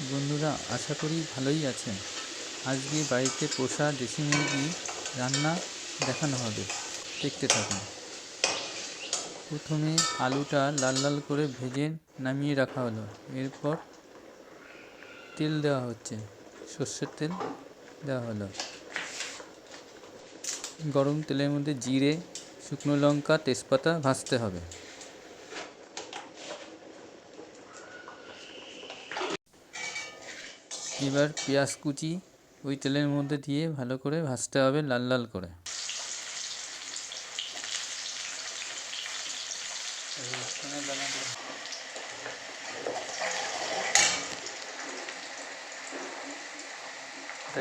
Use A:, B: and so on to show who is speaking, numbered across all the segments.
A: বন্ধুরা, আশা করি ভালোই আছেন। আজকে বাড়িতে পোষা দেশি মুরগি রান্না দেখানো হবে, দেখতে থাকুন। প্রথমে আলুটা লাল লাল করে ভেজে নামিয়ে রাখা হলো। এরপর তেল দেওয়া হচ্ছে, সর্ষের তেল দেওয়া হলো। গরম তেলের মধ্যে জিরে, শুকনো লঙ্কা, তেজপাতা ভাজতে হবে। এবার পেঁয়াজ কুচি ওই তেলের মধ্যে দিয়ে ভালো করে ভাজতে হবে, লাল লাল করে।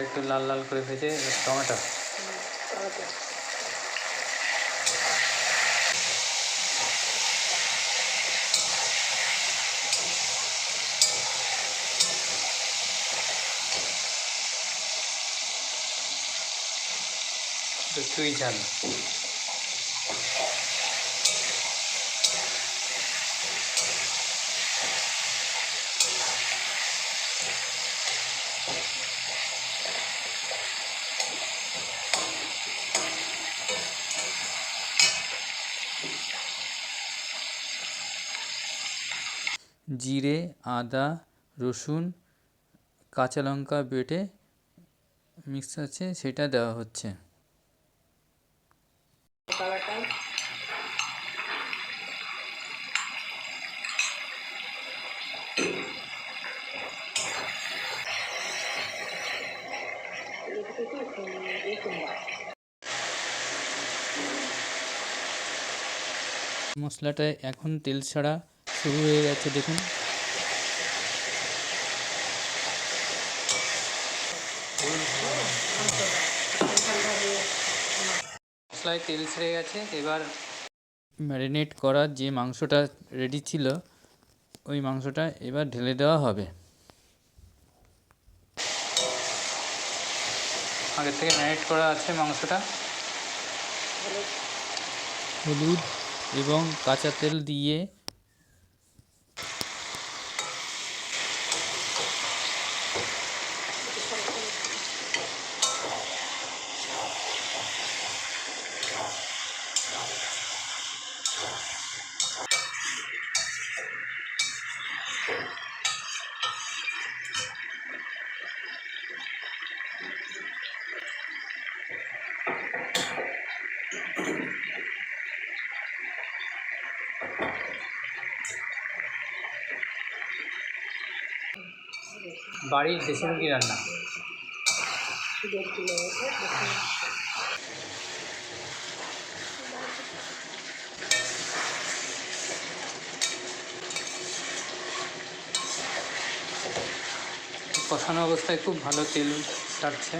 A: একটু লাল লাল করে ভেজে টমেটো চুই ঝাল, জিরে, আদা, রসুন, কাঁচা লঙ্কা বেটে মিক্স আছে, সেটা দেওয়া হচ্ছে। মশলাটা এখন তেল ছাড়া শুরু হয়ে গেছে, দেখুন। মশলায় তেল ছেড়ে গেছে। এবার ম্যারিনেট করার যে মাংসটা রেডি ছিল, ওই মাংসটা এবার ঢেলে দেওয়া হবে। আগে থেকে ম্যারিনেট করা আছে মাংসটা। হলুদ এবং কাঁচা তেল দিয়ে বাড়ির দেশি মুরগি রান্না। কষানো অবস্থায় খুব ভালো তেল ছাড়ছে।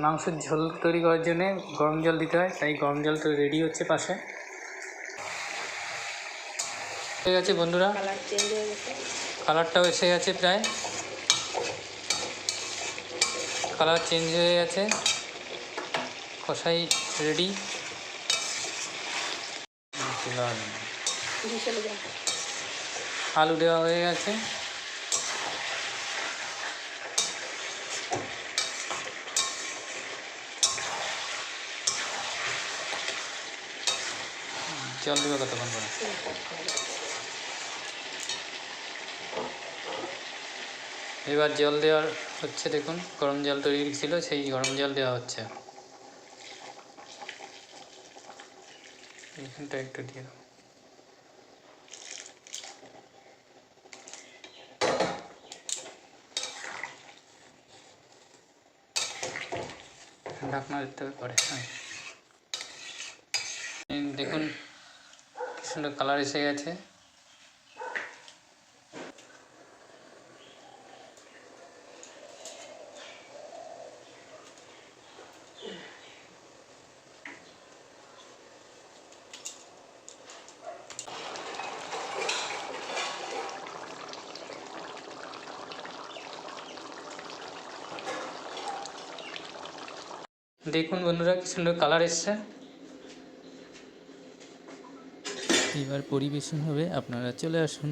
A: মাংসের ঝোল তৈরি করার জন্যে গরম জল দিতে হয়, তাই গরম জল তো রেডি হচ্ছে পাশে। হয়ে গেছে বন্ধুরা, কালারটাও এসে গেছে, প্রায় কালার চেঞ্জ হয়ে গেছে। কষাই রেডি। আলু দেওয়া হয়ে গেছে। জল দেবে কতক্ষণ পরে? এবার জল দেওয়ার হচ্ছে, দেখুন গরম জল তৈরি ছিল, সেই গরম জল দেওয়া হচ্ছে। এইখানটা একটু দিয়ে দাও। ঢাকনা দিতে হবে পরে। দেখুন কি সুন্দর কালার এসে গেছে। দেখুন বন্ধুরা কি সুন্দর কালার এসছে। এবার পরিবেশন হবে, আপনারা চলে আসুন।